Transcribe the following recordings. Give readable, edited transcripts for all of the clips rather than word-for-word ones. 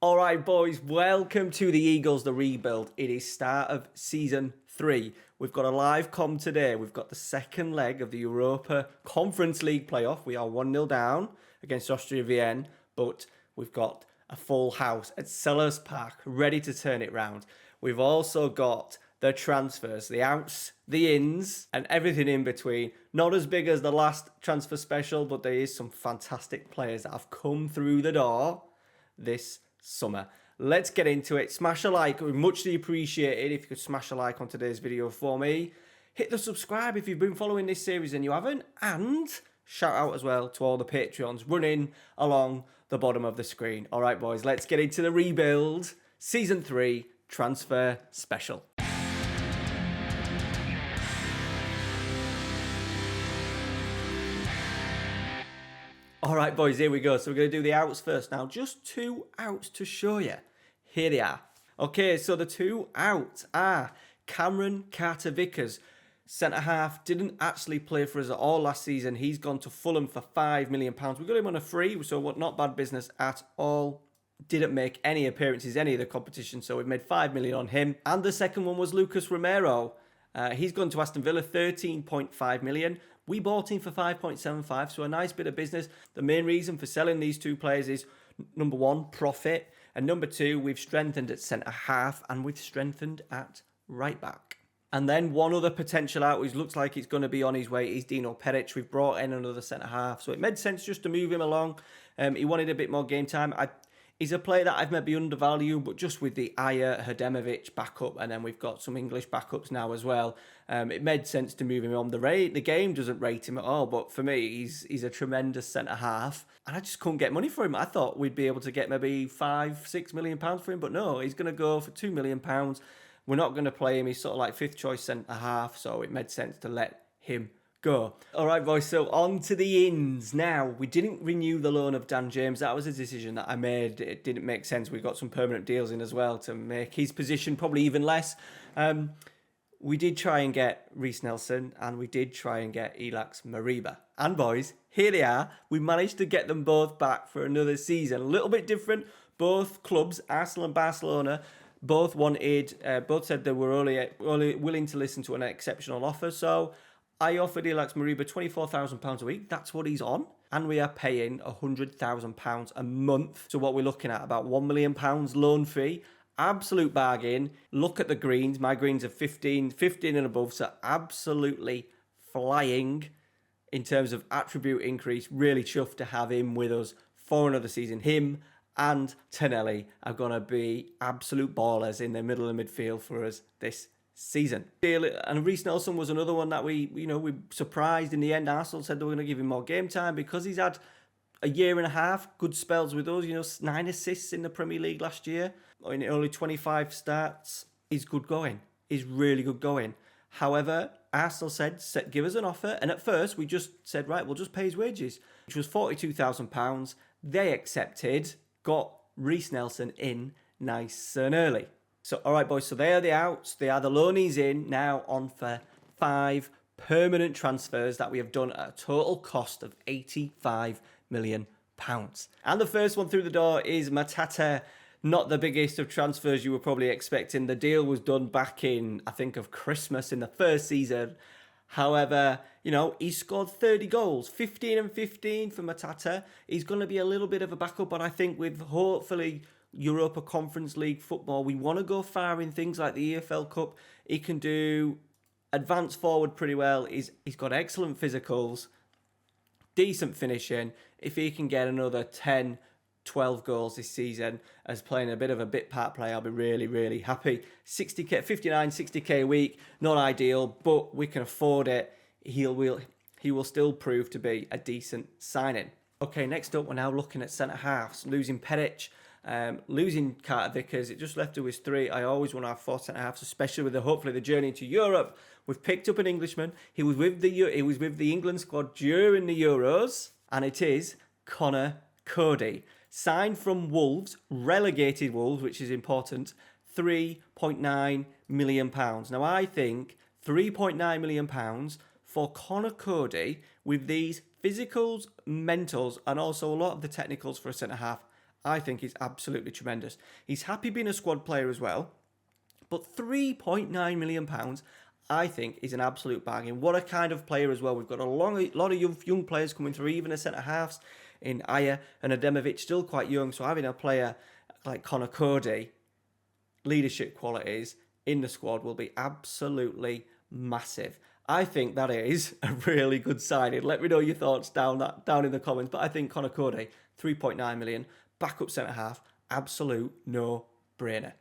All right, boys, welcome to the Eagles, the rebuild. It is start of season 3. We've got a live com today. We've got the second leg of the Europa Conference League playoff. We are 1-0 down against Austria Vienna, but we've got a full house at Sellers Park, ready to turn it round. We've also got the transfers, the outs, the ins, and everything in between. Not as big as the last transfer special, but there is some fantastic players that have come through the door this summer. Let's get into it. Smash a like, muchly appreciated if you could smash a like on today's video for me. Hit the subscribe if you've been following this series and you haven't, and shout out as well to all the Patreons running along the bottom of the screen. All right, boys, let's get into the rebuild season 3 transfer special. All right, boys, here we go. So we're going to do the outs first now. Just 2 outs to show you. Here they are. Okay, so the 2 outs are Cameron Carter-Vickers. Centre-half, didn't actually play for us at all last season. He's gone to Fulham for £5 million. We got him on a free, so not bad business at all. Didn't make any appearances, any of the competition, so we've made £5 million on him. And the second one was Lucas Romero. He's gone to Aston Villa, £13.5 million. We bought him for 5.75, so a nice bit of business. The main reason for selling these 2 players is, number 1, profit, and number 2, we've strengthened at centre-half, and we've strengthened at right-back. And then one other potential out, which looks like it's going to be on his way, is Dino Perez. We've brought in another centre-half, so it made sense just to move him along. He wanted a bit more game time. He's a player that I've maybe undervalued, but just with the Aya Hademovic backup, and then we've got some English backups now as well, it made sense to move him on. The game doesn't rate him at all, but for me, he's a tremendous centre-half, and I just couldn't get money for him. I thought we'd be able to get maybe £5-6 million for him, but no, he's going to go for £2 million. We're not going to play him. He's sort of like 5th choice centre-half, so it made sense to let him go. All right, boys, so on to the ins. Now, we didn't renew the loan of Dan James. That was a decision that I made. It didn't make sense. We got some permanent deals in as well to make his position probably even less. We did try and get Reece Nelson, and we did try and get Alex Mariba. And boys, here they are. We managed to get them both back for another season. A little bit different. Both clubs, Arsenal and Barcelona, both said they were only willing to listen to an exceptional offer. So I offered Alex Mariba £24,000 a week. That's what he's on. And we are paying £100,000 a month. So what we're looking at, about £1 million loan fee. Absolute bargain. Look at the greens. My greens are 15 and above. So absolutely flying in terms of attribute increase. Really chuffed to have him with us for another season. Him and Tonelli are going to be absolute ballers in the middle of midfield for us this season. And Reece Nelson was another one that we surprised in the end. Arsenal said they were going to give him more game time because he's had a year and a half, good spells with us, 9 assists in the Premier League last year, in only 25 starts. He's good going. He's really good going. However, Arsenal said, give us an offer. And at first, we just said, right, we'll just pay his wages, which was £42,000. They accepted, got Reece Nelson in nice and early. So, all right, boys, so they are the outs. They are the loanees in. Now on for 5 permanent transfers that we have done at a total cost of £85 million. And the first one through the door is Matata. Not the biggest of transfers you were probably expecting. The deal was done back in, I think, of Christmas in the first season. However, he scored 30 goals, 15 and 15 for Matata. He's going to be a little bit of a backup, but I think with hopefully Europa Conference League football, we want to go far in things like the EFL Cup. He can do advance forward pretty well. He's got excellent physicals, decent finishing. If he can get another 10, 12 goals this season as playing a bit of a bit part play, I'll be really, really happy. 60k, 59, 60k a week, not ideal, but we can afford it. He will still prove to be a decent signing. Okay, next up, we're now looking at centre-halves. Losing Perez, losing Carter-Vickers, it just left us with 3. I always want to have 4 centre-halves, especially with hopefully the journey to Europe. We've picked up an Englishman. He was with the England squad during the Euros, and it is Cody. Signed from Wolves, relegated Wolves, which is important, £3.9 million. Now, I think £3.9 million for Cody with these physicals, mentals, and also a lot of the technicals for a centre-half, I think is absolutely tremendous. He's happy being a squad player as well, but £3.9 million, I think, is an absolute bargain. What a kind of player as well. We've got a lot of young players coming through, even a centre-halves in Aya and Ademovic, still quite young. So having a player like Cody, leadership qualities in the squad will be absolutely massive. I think that is a really good signing. Let me know your thoughts down in the comments. But I think Cody, 3.9 million, backup centre-half, absolute no-brainer.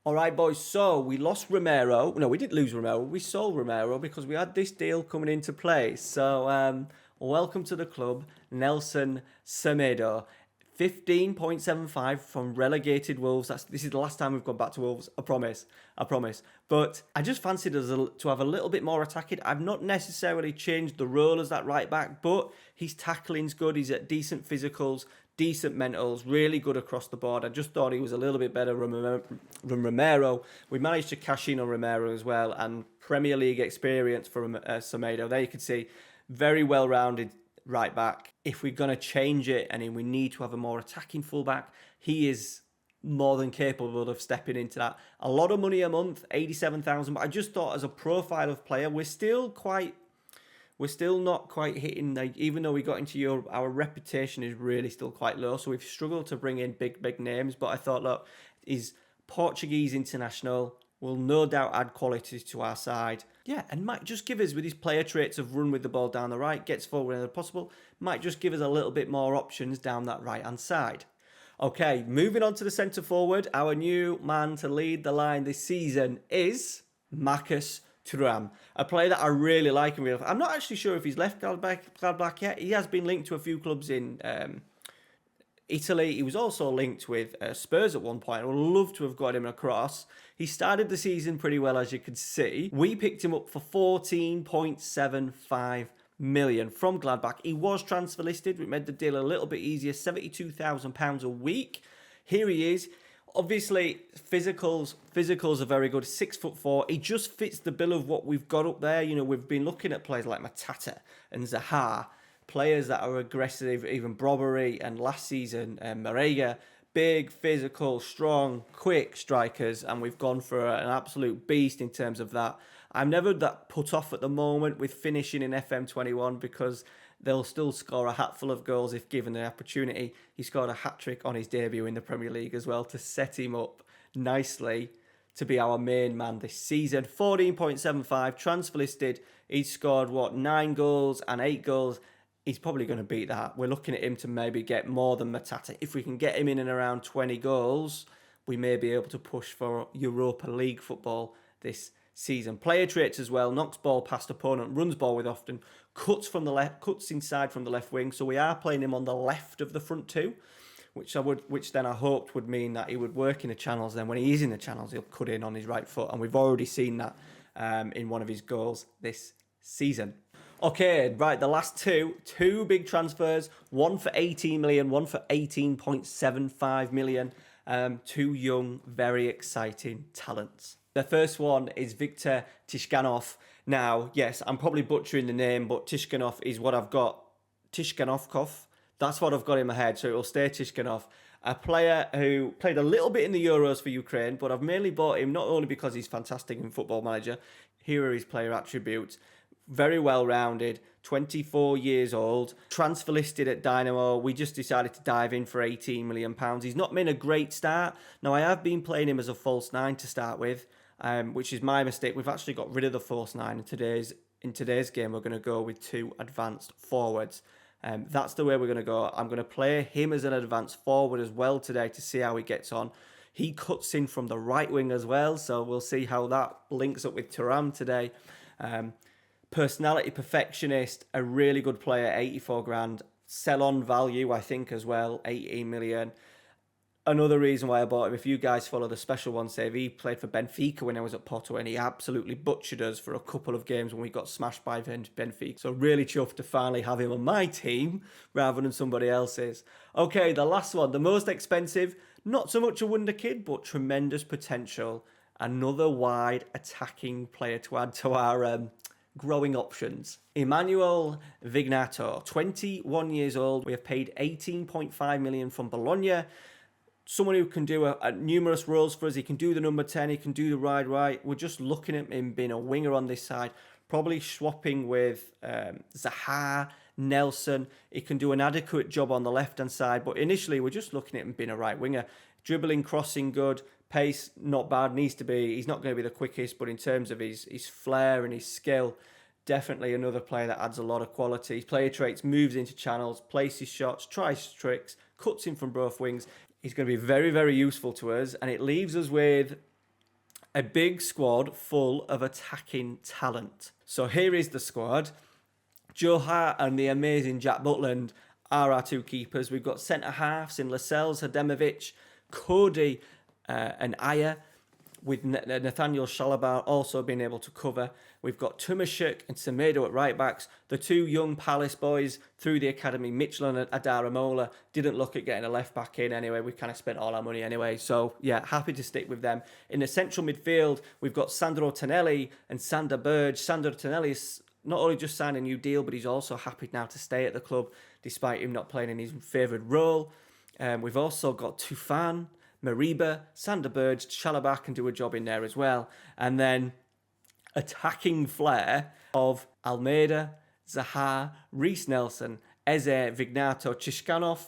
All right, boys, so we lost Romero. No, we didn't lose Romero. We sold Romero because we had this deal coming into play. So welcome to the club, Nelson Semedo. 15.75 from relegated Wolves. This is the last time we've gone back to Wolves. I promise. But I just fancied us to have a little bit more attacking. I've not necessarily changed the role as that right back, but his tackling's good. He's at decent physicals, decent mentals, really good across the board. I just thought he was a little bit better than Romero. We managed to cash in on Romero as well, and Premier League experience for Semedo. There you can see, very well-rounded right back. If we're going to change it and we need to have a more attacking fullback, he is more than capable of stepping into that. A lot of money a month, 87,000, but I just thought as a profile of player, we're still not quite hitting, like, even though we got into Europe, our reputation is really still quite low, so we've struggled to bring in big names, but I thought, look, he's Portuguese international, will no doubt add quality to our side. Yeah, and might just give us, with his player traits of run with the ball down the right, gets forward whenever possible, might just give us a little bit more options down that right-hand side. Okay, moving on to the centre forward, our new man to lead the line this season is Marcus Thuram, a player that I really like and really. I'm not actually sure if he's left Gladbach yet. He has been linked to a few clubs in Italy. He was also linked with Spurs at one point. I would love to have got him across. He started the season pretty well, as you can see. We picked him up for 14.75 million from Gladbach. He was transfer listed, which made the deal a little bit easier. £72,000 a week. Here he is. Obviously, physicals are very good. 6'4". He just fits the bill of what we've got up there. You know, we've been looking at players like Matata and Zaha, players that are aggressive, even Brobbery, and last season, Marega. Big, physical, strong, quick strikers, and we've gone for an absolute beast in terms of that. I'm never that put off at the moment with finishing in FM21 because they'll still score a hatful of goals if given the opportunity. He scored a hat-trick on his debut in the Premier League as well to set him up nicely to be our main man this season. 14.75, transfer listed. He's scored, 9 goals and 8 goals. He's probably going to beat that. We're looking at him to maybe get more than Matata. If we can get him in and around 20 goals, we may be able to push for Europa League football this season. Player traits as well. Knocks ball past opponent, runs ball with often, cuts inside from the left wing. So we are playing him on the left of the front two, which then I hoped would mean that he would work in the channels. Then when he is in the channels, he'll cut in on his right foot, and we've already seen that in one of his goals this season. Okay, right, the last two big transfers, one for 18 million, one for 18.75 million. Two young, very exciting talents. The first one is Viktor Tikhonov. Now, yes, I'm probably butchering the name, but Tikhonov is what I've got. Tikhonov, that's what I've got in my head, so it will stay Tikhonov. A player who played a little bit in the Euros for Ukraine, but I've mainly bought him not only because he's fantastic in Football Manager. Here are his player attributes. Very well-rounded, 24 years old, transfer listed at Dynamo. We just decided to dive in for £18 million. He's not been a great start. Now, I have been playing him as a false nine to start with, which is my mistake. We've actually got rid of the false nine. In today's game, we're going to go with 2 advanced forwards. That's the way we're going to go. I'm going to play him as an advanced forward as well today to see how he gets on. He cuts in from the right wing as well, so we'll see how that links up with Thuram today. Personality perfectionist, a really good player, 84 grand. Sell on value, I think, as well, 18 million. Another reason why I bought him, if you guys follow the special one save, he played for Benfica when I was at Porto, and he absolutely butchered us for a couple of games when we got smashed by Benfica. So really chuffed to finally have him on my team rather than somebody else's. Okay, the last one, the most expensive, not so much a wonder kid, but tremendous potential. Another wide attacking player to add to our growing options. Emmanuel Vignato, 21 years old. We have paid 18.5 million from Bologna. someone who can do numerous roles for us. He can do the number 10, he can do the wide right. We're just looking at him being a winger on this side, probably swapping with Zaha, Nelson. He can do an adequate job on the left-hand side, but initially we're just looking at him being a right winger. Dribbling, crossing, good. Pace, not bad, needs to be. He's not going to be the quickest, but in terms of his flair and his skill, definitely another player that adds a lot of quality. His player traits, moves into channels, places shots, tries tricks, cuts in from both wings. He's going to be very, very useful to us, and it leaves us with a big squad full of attacking talent. So here is the squad. Joe Hart and the amazing Jack Butland are our two keepers. We've got centre-halves in Lascelles, Hademovic, Cody and Aya, with Nathaniel Shalabar also being able to cover. We've got Tumashuk and Semedo at right backs. The two young Palace boys through the academy, Mitchell and Adaramola, didn't look at getting a left back in anyway. We kind of spent all our money anyway. So, yeah, happy to stick with them. In the central midfield, we've got Sandro Tonelli and Sander Burge. Sandro Tonelli is not only just signed a new deal, but he's also happy now to stay at the club, despite him not playing in his favoured role. We've also got Tufan, Mariba, Sander Burge, Chalobah can do a job in there as well. And then attacking flair of Almeida, Zaha, Reece Nelson, Eze, Vignato, Tikhonov,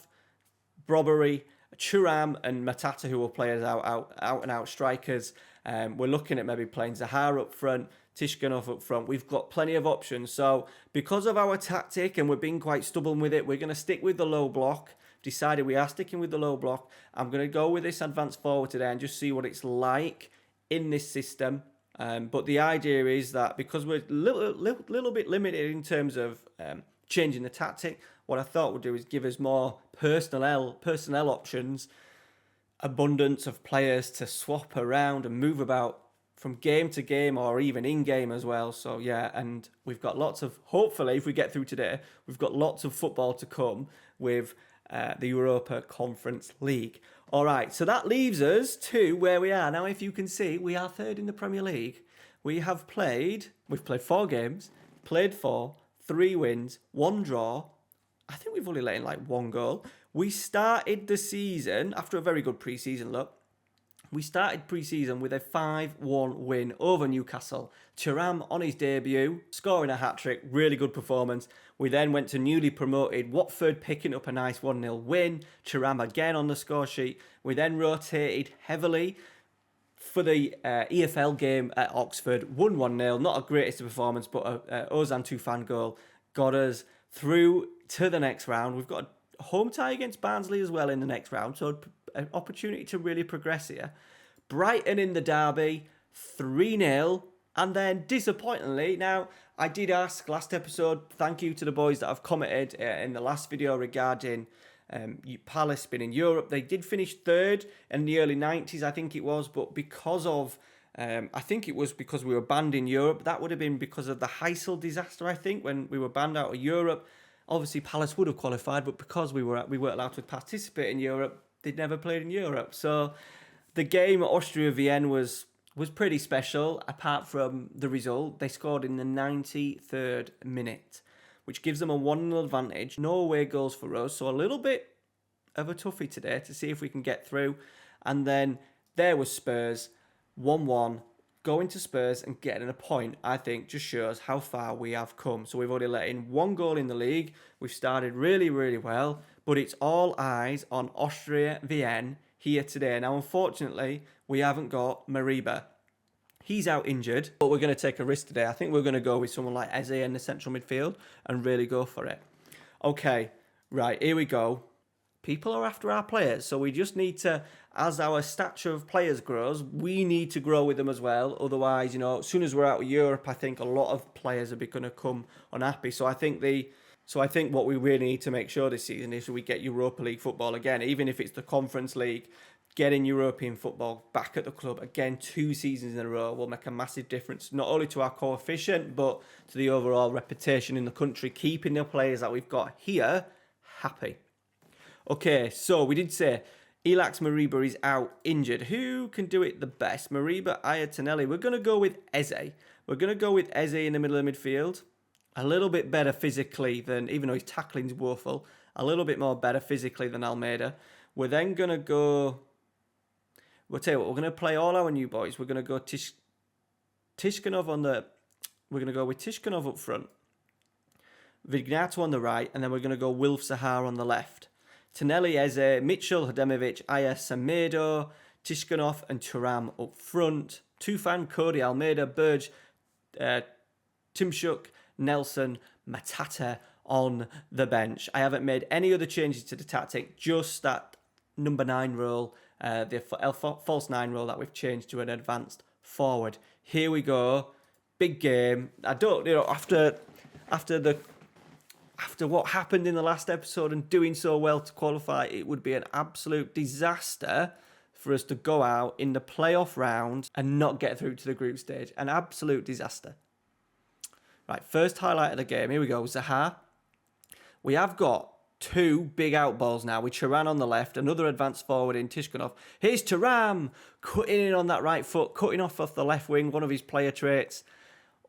Brobbery, Thuram and Matata, who will play as out and out strikers. We're looking at maybe playing Zaha up front, Tikhonov up front. We've got plenty of options. So because of our tactic, and we're being quite stubborn with it, we're going to stick with the low block. Decided we are sticking with the low block. I'm going to go with this advanced forward today and just see what it's like in this system. But the idea is that because we're a little bit limited in terms of changing the tactic, what I thought would do is give us more personnel options, abundance of players to swap around and move about from game to game or even in-game as well. So, yeah, and we've got lots of, hopefully, if we get through today, we've got lots of football to come with the Europa Conference League. All right, so that leaves us to where we are. Now, if you can see, we are third in the Premier League. We've played 4 games, played 4, 3 wins, 1 draw. I think we've only let in like 1 goal. We started the season, after a very good pre-season look, we started pre-season with a 5-1 win over Newcastle. Thuram on his debut, scoring a hat-trick, really good performance. We then went to newly promoted Watford, picking up a nice 1-0 win. Thuram again on the score sheet. We then rotated heavily for the EFL game at Oxford, won 1-0. Not a greatest performance, but a Ozan Tufan goal got us through to the next round. We've got a home tie against Barnsley as well in the next round, so an opportunity to really progress here. Brighton in the derby, 3-0. And then, disappointingly, now, I did ask last episode, thank you to the boys that have commented in the last video regarding Palace being in Europe. They did finish 3rd in the early 90s, I think it was, but because of, I think it was because we were banned in Europe. That would have been because of the Heysel disaster, I think, when we were banned out of Europe. Obviously, Palace would have qualified, but because we weren't allowed to participate in Europe, they'd never played in Europe. So the game at Austria Vienna was pretty special, apart from the result. They scored in the 93rd minute, which gives them a 1-0 advantage. No away goals for us, so a little bit of a toughie today to see if we can get through. And then there was Spurs, 1-1. Going to Spurs and getting a point, I think, just shows how far we have come. So we've already let in 1 goal in the league. We've started really, really well. But it's all eyes on Austria Vienna here today. Now, unfortunately, we haven't got Mariba. He's out injured, but we're going to take a risk today. I think we're going to go with someone like Eze in the central midfield and really go for it. Okay, right, here we go. People are after our players, so we just need to, as our stature of players grows, we need to grow with them as well. Otherwise, as soon as we're out of Europe, I think a lot of players are going to come unhappy. So I think what we really need to make sure this season is we get Europa League football again, even if it's the Conference League. Getting European football back at the club again 2 seasons in a row will make a massive difference, not only to our coefficient, but to the overall reputation in the country, keeping the players that we've got here happy. Okay, so we did say Elax Mariba is out injured. Who can do it the best? Mariba, Ayatonelli. We're going to go with Eze. We're going to go with Eze in the middle of the midfield. A little bit better physically than, even though his tackling's woeful, a little bit more better physically than Almeida. We're then going to go We'll tell you what, we're going to play all our new boys. We're going to go Tikhonov on the... We're going to go with Tikhonov up front. Vignato on the right. And then we're going to go Wilf Zaha on the left. Tonelli, Eze, Mitchell, Hademovic, Aya, Semedo, Tikhonov and Thuram up front. Tufan, Cody, Almeida, Burge, Timshuk, Nelson, Matata on the bench. I haven't made any other changes to the tactic, just that number 9 role, the false 9 role that we've changed to an advanced forward. Here we go. Big game. I don't, after what happened in the last episode and doing so well to qualify, it would be an absolute disaster for us to go out in the playoff round and not get through to the group stage. An absolute disaster. Right, first highlight of the game. Here we go. Zaha. We have got 2 big out balls now with Thuram on the left, another advanced forward in Tikhonov. Here's Thuram cutting in on that right foot, cutting off the left wing, one of his player traits.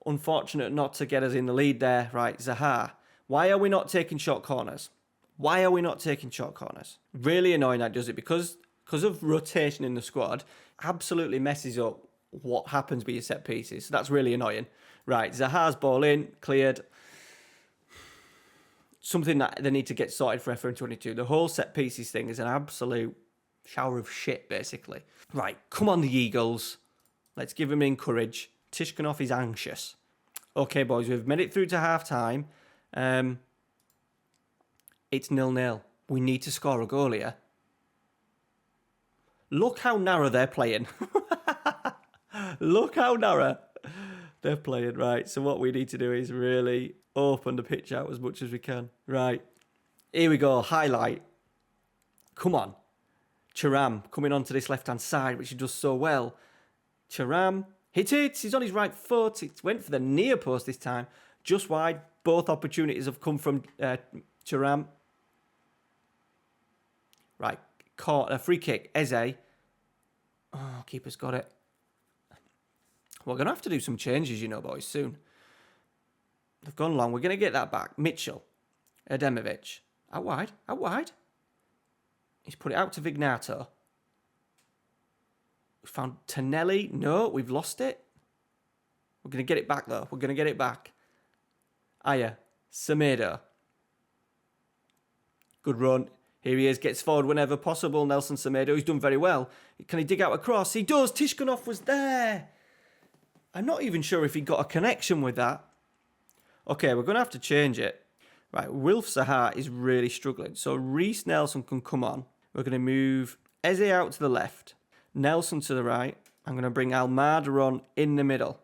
Unfortunate not to get us in the lead there. Right, Zaha. Why are we not taking short corners? Why are we not taking short corners? Really annoying that does it because of rotation in the squad, absolutely messes up what happens with your set pieces. So that's really annoying. Right, Zaha's ball in, cleared. Something that they need to get sorted for FM22. The whole set pieces thing is an absolute shower of shit, basically. Right, come on the Eagles. Let's give them courage. Tikhonov is anxious. Okay, boys, we've made it through to half-time. It's 0-0. We need to score a goal here. Look how narrow they're playing. Look how narrow they're playing. Right, so what we need to do is really open the pitch out as much as we can. Right, here we go. Highlight. Come on. Thuram coming onto this left-hand side, which he does so well. Thuram hit it. He's on his right foot. It went for the near post this time. Just wide. Both opportunities have come from Thuram. Right, caught a free kick. Eze. Oh, keeper's got it. We're going to have to do some changes, boys, soon. They've gone long. We're going to get that back. Mitchell. Hademovic. Out wide. Out wide. He's put it out to Vignato. We found Tonelli. No, we've lost it. We're going to get it back, though. We're going to get it back. Aya. Semedo. Good run. Here he is. Gets forward whenever possible. Nelson Semedo. He's done very well. Can he dig out a cross? He does. Tikhonov was there. I'm not even sure if he got a connection with that. Okay, we're going to have to change it. Right, Wilf Zaha is really struggling. So Reece Nelson can come on. We're going to move Eze out to the left. Nelson to the right. I'm going to bring Almeida on in the middle.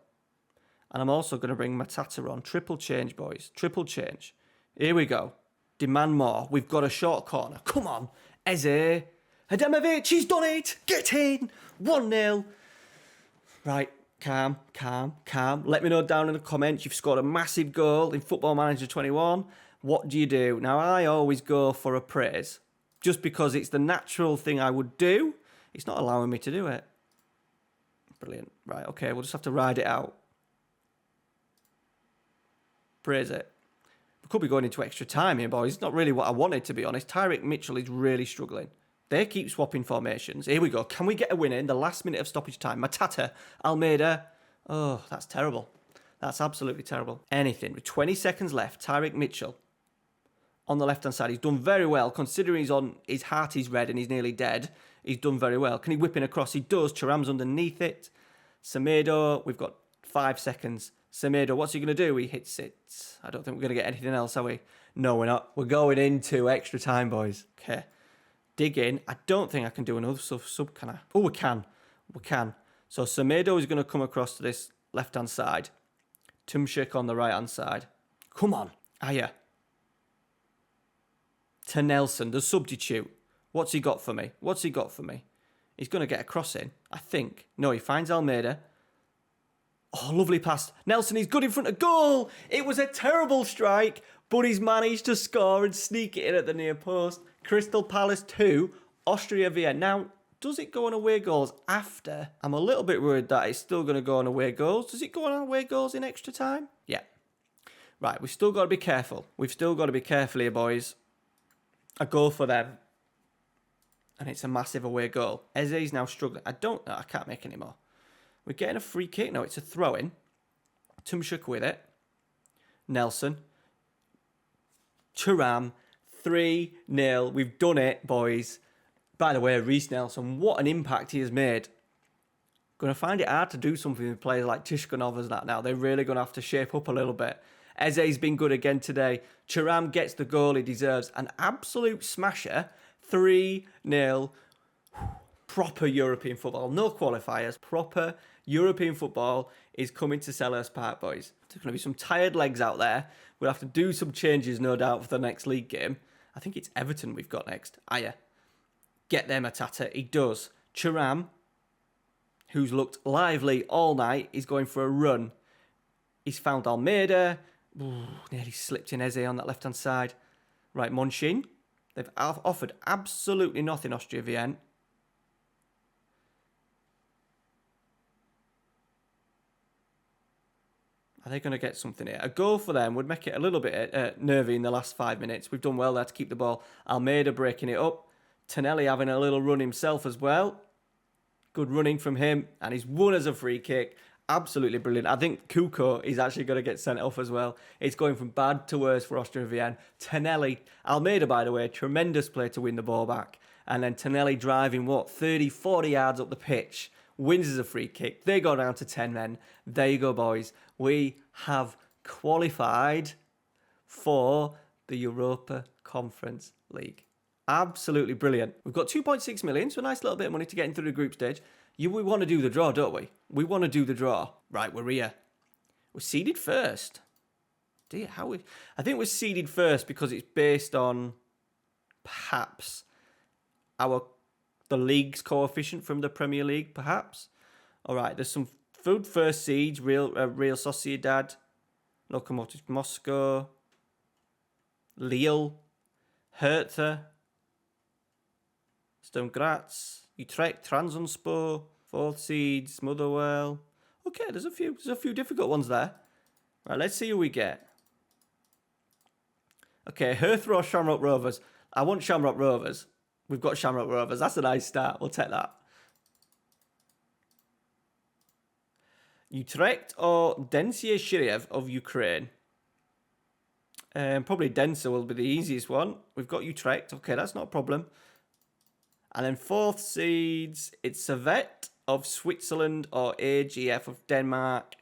And I'm also going to bring Matata on. Triple change, boys. Triple change. Here we go. Demand more. We've got a short corner. Come on. Eze. Hademovic, he's done it. Get in. 1-0. Right. Calm. Let me know down in the comments. You've scored a massive goal in Football Manager 21. What do you do? Now, I always go for a praise. Just because it's the natural thing I would do. It's not allowing me to do it. Brilliant. Right, okay. We'll just have to ride it out. Praise it. We could be going into extra time here, boys. It's not really what I wanted, to be honest. Tyrick Mitchell is really struggling. They keep swapping formations. Here we go. Can we get a win in the last minute of stoppage time? Matata, Almeida. Oh, that's terrible. That's absolutely terrible. Anything. With 20 seconds left, Tyrick Mitchell on the left-hand side. He's done very well, considering his heart is red and he's nearly dead. He's done very well. Can he whip in across? He does. Thuram's underneath it. Semedo, we've got 5 seconds. Semedo, what's he going to do? He hits it. I don't think we're going to get anything else, are we? No, we're not. We're going into extra time, boys. Okay. Dig in. I don't think I can do another sub, can I? Oh, we can. We can. So Semedo is going to come across to this left-hand side. Timshuk on the right-hand side. Come on. Aya. To Nelson, the substitute. What's he got for me? What's he got for me? He's going to get a cross in, I think. No, he finds Almeida. Oh, lovely pass. Nelson, he's good in front of goal. It was a terrible strike, but he's managed to score and sneak it in at the near post. Crystal Palace 2, Austria Vienna. Now, does it go on away goals after? I'm a little bit worried that it's still going to go on away goals. Does it go on away goals in extra time? Yeah. Right, we've still got to be careful. We've still got to be careful here, boys. A goal for them. and it's a massive away goal. Eze's now struggling. I can't make any more. We're getting a free kick. No, it's a throw-in. Tumshuk with it. Nelson. Thuram. 3-0. We've done it, boys. By the way, Reece Nelson, what an impact he has made. Going to find it hard to do something with players like Tikhonov as that now. They're really going to have to shape up a little bit. Eze's been good again today. Thuram gets the goal he deserves. An absolute smasher. 3-0. Proper European football. No qualifiers. Proper European football is coming to Selhurst Park, boys. There's going to be some tired legs out there. We'll have to do some changes, no doubt, for the next league game. I think it's Everton we've got next. Aya. Get them a tatter. He does. Thuram, who's looked lively all night, is going for a run. He's found Almeida. Ooh, nearly slipped in Eze on that left-hand side. Right, Monshin. They've offered absolutely nothing, Austria Vienna. Are they going to get something here? A goal for them would make it a little bit nervy in the last 5 minutes. We've done well there to keep the ball. Almeida breaking it up. Tonelli having a little run himself as well. Good running from him. And he's won as a free kick. Absolutely brilliant. I think Kuko is actually going to get sent off as well. It's going from bad to worse for Austria Vienna. Tonelli, Almeida, by the way, tremendous play to win the ball back. And then Tonelli driving, 30, 40 yards up the pitch. Wins as a free kick. They go down to 10 men. There you go, boys. We have qualified for the Europa Conference League. Absolutely brilliant. We've got 2.6 million, so a nice little bit of money to get into the group stage. We want to do the draw, don't we? We want to do the draw. Right, we're here. We're seeded first. I think we're seeded first because it's based on perhaps the league's coefficient from the Premier League, perhaps. All right, there's some food first seeds. Real Sociedad, Lokomotiv Moscow, Lille, Hertha, Sturm Graz, Utrecht, Trabzonspor, fourth seeds, Motherwell. Okay, there's a few difficult ones there. Right, let's see who we get. Okay, Hertha or Shamrock Rovers. I want Shamrock Rovers. We've got Shamrock Rovers. That's a nice start. We'll take that. Utrecht or Densia Shiryev of Ukraine. Probably Densa will be the easiest one. We've got Utrecht. Okay, that's not a problem. And then fourth seeds, it's Servette of Switzerland or AGF of Denmark.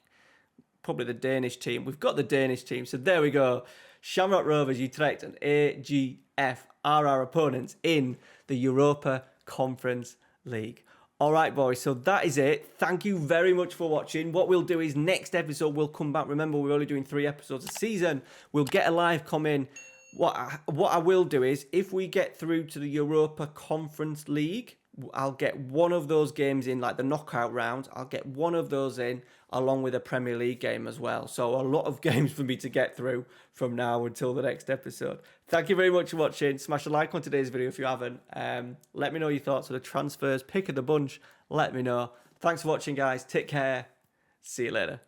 Probably the Danish team. We've got the Danish team. So there we go. Shamrock Rovers, Utrecht and AGF are our opponents in the Europa Conference League. All right, boys, so that is it. Thank you very much for watching. What we'll do is next episode, we'll come back. Remember, we're only doing 3 episodes a season. We'll get a live comment. What I will do is, if we get through to the Europa Conference League, I'll get one of those games in, like the knockout round. I'll get one of those in, along with a Premier League game as well. So a lot of games for me to get through from now until the next episode. Thank you very much for watching. Smash a like on today's video if you haven't. Let me know your thoughts on the transfers. Pick of the bunch. Let me know. Thanks for watching, guys. Take care. See you later.